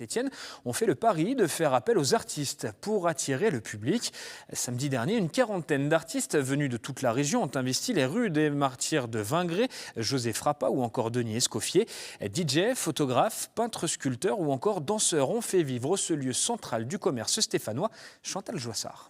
Saint-Étienne ont fait le pari de faire appel aux artistes pour attirer le public. Samedi dernier, une quarantaine d'artistes venus de toute la région ont investi les rues des Martyrs de Vingré, José Frappa ou encore Denis Escoffier. DJ, photographes, peintres, sculpteurs ou encore danseurs ont fait vivre ce lieu central du commerce stéphanois. Chantal Joissard.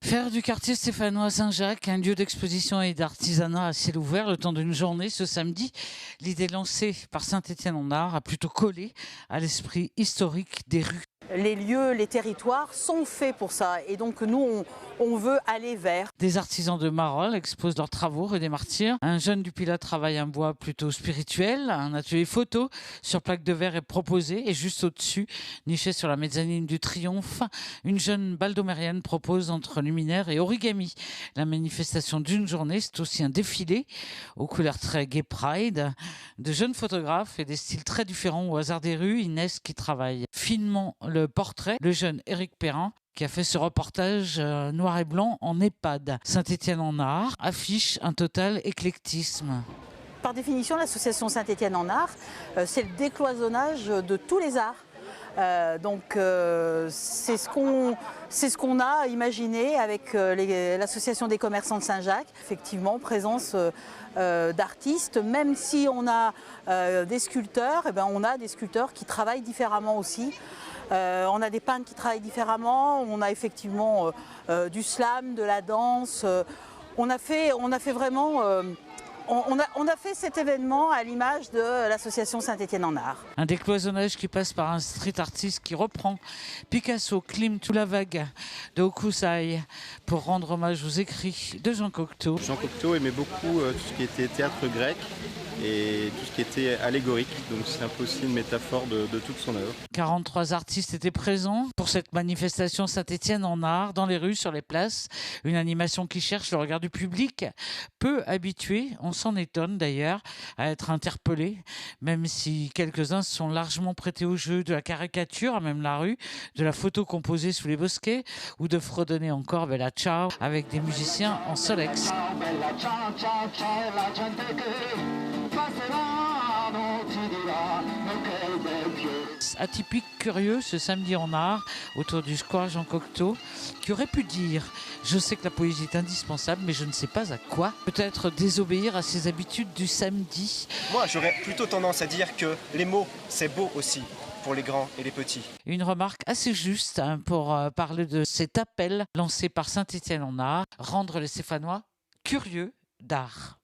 Faire du quartier stéphanois Saint-Jacques un lieu d'exposition et d'artisanat à ciel ouvert le temps d'une journée ce samedi. L'idée lancée par Saint-Étienne-en-Art a plutôt collé à l'esprit historique des rues. Les lieux, les territoires sont faits pour ça et donc nous on veut aller vers. Des artisans de Marolles exposent leurs travaux rue des Martyrs. Un jeune du Pilat travaille un bois plutôt spirituel. Un atelier photo sur plaque de verre est proposé et juste au-dessus, niché sur la mezzanine du Triomphe, une jeune baldomérienne propose entre luminaire et origami. La manifestation d'une journée, c'est aussi un défilé aux couleurs très gay pride, de jeunes photographes et des styles très différents au hasard des rues. Inès qui travaille finement le portrait, le jeune Éric Perrin qui a fait ce reportage noir et blanc en EHPAD. Saint-Étienne-en-Art affiche un total éclectisme. Par définition, l'association Saint-Étienne-en-Art, c'est le décloisonnage de tous les arts. C'est ce qu'on a imaginé avec l'association des commerçants de Saint-Jacques. Effectivement, présence d'artistes, même si on a des sculpteurs, on a des sculpteurs qui travaillent différemment aussi. On a des peintres qui travaillent différemment, on a effectivement du slam, de la danse. On a fait cet événement à l'image de l'association Saint-Étienne-en-Art. Un décloisonnage qui passe par un street artiste qui reprend Picasso, Klimt ou la vague de Hokusai pour rendre hommage aux écrits de Jean Cocteau. Jean Cocteau aimait beaucoup tout ce qui était théâtre grec et tout ce qui était allégorique, donc c'est un peu aussi une métaphore de toute son œuvre. 43 artistes étaient présents pour cette manifestation Saint-Étienne-en-Art, dans les rues, sur les places. Une animation qui cherche le regard du public, peu habitué, on s'en étonne d'ailleurs, à être interpellé, même si quelques-uns se sont largement prêtés au jeu de la caricature, à même la rue, de la photo composée sous les bosquets, ou de fredonner encore Bella Ciao avec des musiciens en solex. Atypique, curieux ce samedi en art autour du square Jean Cocteau, qui aurait pu dire « Je sais que la poésie est indispensable, mais je ne sais pas à quoi ». Peut-être désobéir à ses habitudes du samedi. Moi, j'aurais plutôt tendance à dire que les mots, c'est beau aussi pour les grands et les petits. Une remarque assez juste pour parler de cet appel lancé par Saint-Étienne-en-Art, rendre les Stéphanois curieux d'art.